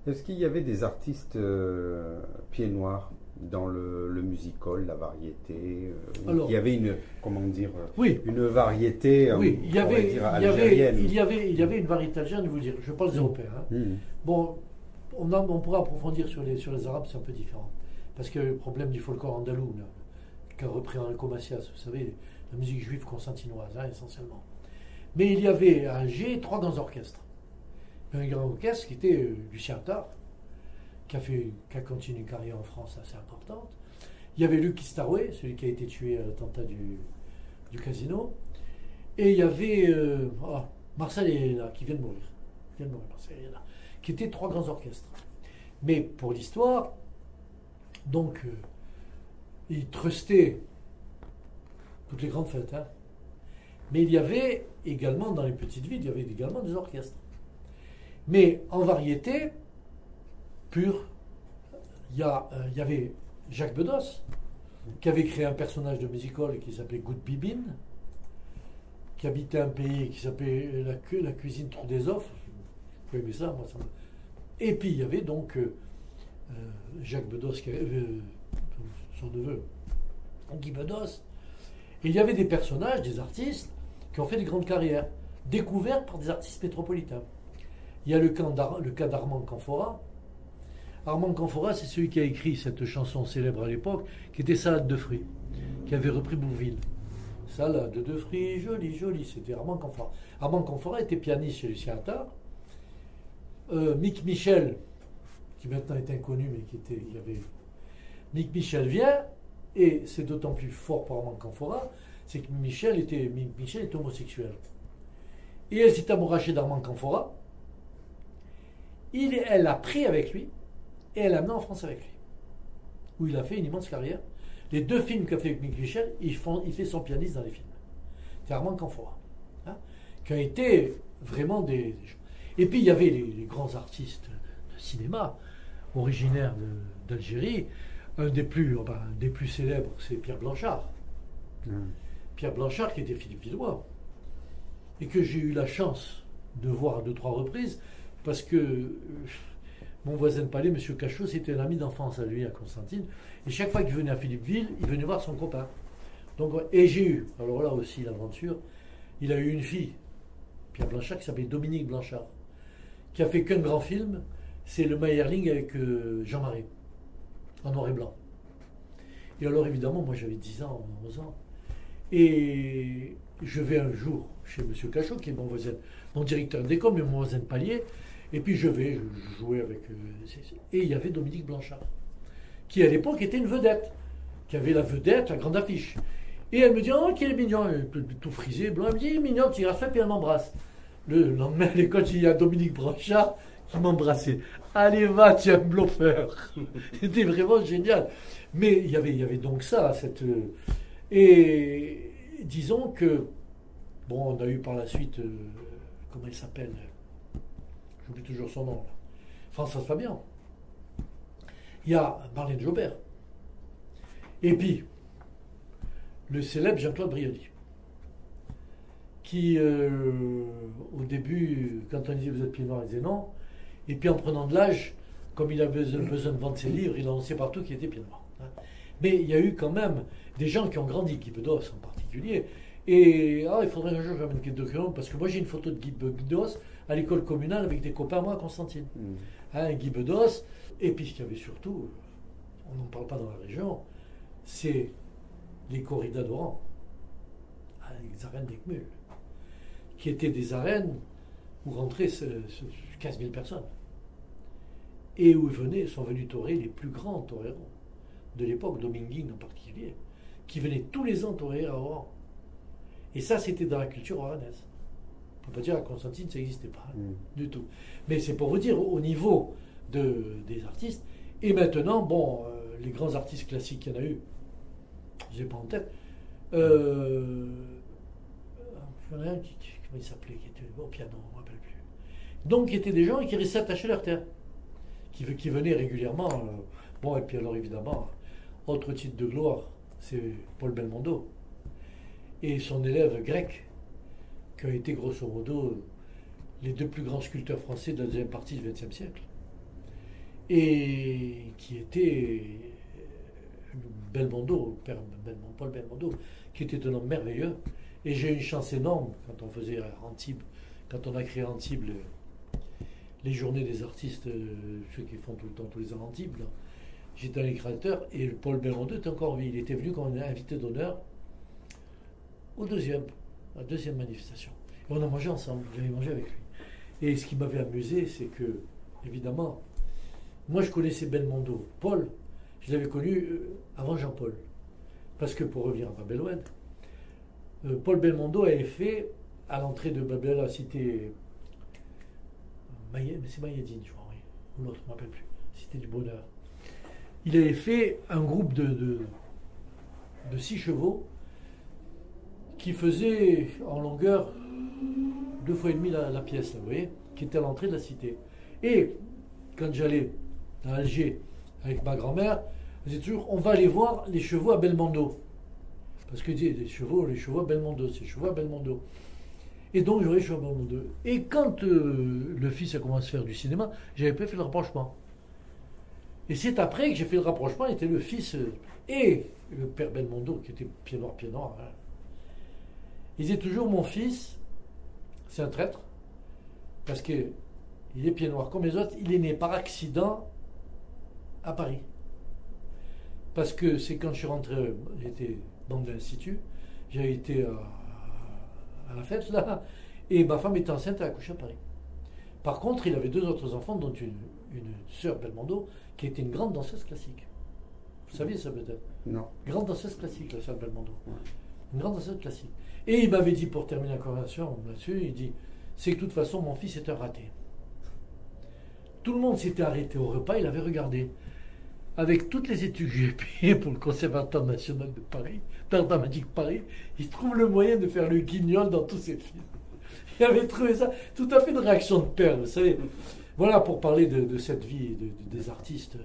Est-ce qu'il y avait des artistes pieds noirs dans le musical, la variété ou Alors, il y avait une, comment dire, oui, une variété, oui, on pourrait dire algérienne. il y avait une variété algérienne, je vous dire, je parle des Européens. Hein. Hmm. Bon, on pourra approfondir sur les Arabes, c'est un peu différent. Parce que le problème du folklore andalou, là, qu'a repris Enrico Macias, vous savez, la musique juive constantinoise, hein, essentiellement. Mais il y avait à Alger trois grands orchestres. Un grand orchestre qui était Lucien Attard, qui a continué une carrière en France assez importante. Il y avait Luc Istaroué, celui qui a été tué à l'attentat du casino. Et il y avait Marcel Elena, qui vient de mourir. Marcel Elena, qui étaient trois grands orchestres. Mais pour l'histoire, donc, ils trustaient toutes les grandes fêtes. Hein. Mais il y avait également, dans les petites villes, il y avait également des orchestres. Mais en variété pure, il y avait Jacques Bedos, qui avait créé un personnage de musical qui s'appelait Good Bibine, qui habitait un pays qui s'appelait la cuisine Trou des Offres. Vous aimez ça, moi ça me... Et puis il y avait donc Jacques Bedos, son neveu, Guy Bedos. Et il y avait des personnages, des artistes, qui ont fait des grandes carrières, découvertes par des artistes métropolitains. Il y a le cas d'Armand Canfora. Armand Canfora, c'est celui qui a écrit cette chanson célèbre à l'époque, qui était Salade de fruits, qui avait repris Bourvil. Salade de fruits, jolie, jolie, c'était Armand Canfora. Armand Canfora était pianiste chez Lucien Attard. Mick Michel, qui maintenant est inconnu, mais qui avait... Mick Michel vient, et c'est d'autant plus fort pour Armand Canfora, c'est que Mick Michel était homosexuel. Et elle s'est amourachée d'Armand Canfora. Elle l'a pris avec lui, et elle l'a amené en France avec lui, où il a fait une immense carrière. Les deux films qu'a fait avec Mick Michel, il fait son pianiste dans les films. C'est Armand Canfora, hein, qui a été vraiment des... Et puis il y avait les grands artistes de cinéma, originaires d'Algérie. Un des plus célèbres, c'est Pierre Blanchard. Pierre Blanchard, qui était Philippe Villois, et que j'ai eu la chance de voir à 2-3 reprises, parce que mon voisin de palais, M. Cachot, c'était un ami d'enfance à lui, à Constantine, et chaque fois qu'il venait à Philippeville, il venait voir son copain. Donc, et j'ai eu, alors là aussi l'aventure, il a eu une fille, Pierre Blanchard, qui s'appelait Dominique Blanchard, qui a fait qu'un grand film, c'est Le Mayerling avec Jean-Marie, en noir et blanc. Et alors évidemment, moi j'avais 10 ans, 11 ans, et je vais un jour chez M. Cachot, qui est mon voisin, mon directeur d'école, mais mon voisin de palier, et puis je jouais avec... et il y avait Dominique Blanchard, qui à l'époque était une vedette, qui avait la vedette, la grande affiche. Et elle me dit, oh, qu'il est mignon, tout frisé, blanc. Elle me dit, mignon, tu iras faire, puis elle m'embrasse. Le lendemain, à l'école, il y a Dominique Blanchard qui m'embrassait. Allez, va, tu es un bluffeur. C'était vraiment génial. Mais il y avait donc ça, et disons que, bon, on a eu par la suite, comment il s'appelle, j'oublie toujours son nom, là. François Fabian. Il y a Marlène Jobert. Et puis, le célèbre Jean-Claude Brialy, qui, au début, quand on disait vous êtes pieds noirs, il disait non. Et puis en prenant de l'âge, comme il avait besoin de vendre ses livres, il annonçait partout qu'il était pieds noirs. Hein. Mais il y a eu quand même des gens qui ont grandi, Guy Bedos en particulier. Et il faudrait un jour que j'amène quelques documents, parce que moi j'ai une photo de Guy Bedos à l'école communale avec des copains, moi, à Constantine. Hein, Guy Bedos. Et puis ce qu'il y avait surtout, on n'en parle pas dans la région, c'est les corridas d'Oran, les arènes d'Eckmühl, qui étaient des arènes où rentraient 15 000 personnes. Et où sont venus torer les plus grands toreros de l'époque, Dominguine en particulier, qui venaient tous les ans torer à Oran. Et ça, c'était dans la culture oranaise. On ne peut pas dire à Constantine, ça n'existait pas, du tout. Mais c'est pour vous dire, au niveau des artistes. Et maintenant, bon, les grands artistes classiques qu'il y en a eu, je n'ai pas en tête. Il y en a un comment il s'appelait, qui était au piano, on ne me rappelle plus. Donc, qui étaient des gens qui restaient attachés à leur terre, qui venaient régulièrement. Bon, et puis alors évidemment, autre titre de gloire, c'est Paul Belmondo. Et son élève grec, qui a été grosso modo les deux plus grands sculpteurs français de la deuxième partie du XXe siècle. et qui était Belmondo, Paul Belmondo, qui était un homme merveilleux. Et j'ai eu une chance énorme quand on faisait Antibes, quand on a créé Antibes, les journées des artistes, ceux qui font tout le temps tous les ans Antibes. Là. J'étais un créateur et Paul Belmondo était encore en vie. Il était venu comme invité d'honneur à la deuxième manifestation. Et on a mangé ensemble, j'avais mangé avec lui. Et ce qui m'avait amusé, c'est que, évidemment, moi je connaissais Belmondo. Paul, je l'avais connu avant Jean-Paul. Parce que pour revenir à Bab el-Oued, Paul Belmondo avait fait, à l'entrée de Bab el-Oued, la cité. C'est Mayedine, je crois, oui. Ou l'autre, je ne me rappelle plus. Cité du Bonheur. Il avait fait un groupe de 6 chevaux qui faisait en longueur 2 fois et demi la pièce, là, vous voyez, qui était à l'entrée de la cité. Et quand j'allais à Alger avec ma grand-mère, je disais toujours, on va aller voir les chevaux à Belmondo. Parce que les chevaux à Belmondo, c'est les chevaux à Belmondo. Et donc j'aurais les chevaux à Belmondo. Et quand le fils a commencé à faire du cinéma, j'avais pas fait le rapprochement. Et c'est après que j'ai fait le rapprochement, était le fils et le père Belmondo, qui était pied noir. Hein. Il disait toujours, mon fils, c'est un traître, parce qu'il est pied noir comme les autres, il est né par accident à Paris. Parce que c'est quand je suis rentré, j'étais dans l'institut, j'avais été à la fête là, et ma femme était enceinte et a accouché à Paris. Par contre, il avait 2 autres enfants, dont une sœur Belmondo, qui était une grande danseuse classique. Vous saviez ça peut-être? Non. Grande danseuse classique, la sœur Belmondo. Ouais. Une grande danseuse classique. Et il m'avait dit, pour terminer la conversation là-dessus, il dit, c'est que de toute façon, mon fils est un raté. Tout le monde s'était arrêté au repas, il avait regardé. Avec toutes les études que j'ai payées pour le Conservatoire national de Paris, d'art dramatique Paris, il trouve le moyen de faire le guignol dans tous ses films. Il avait trouvé ça tout à fait une réaction de père, vous savez. Voilà pour parler de cette vie des artistes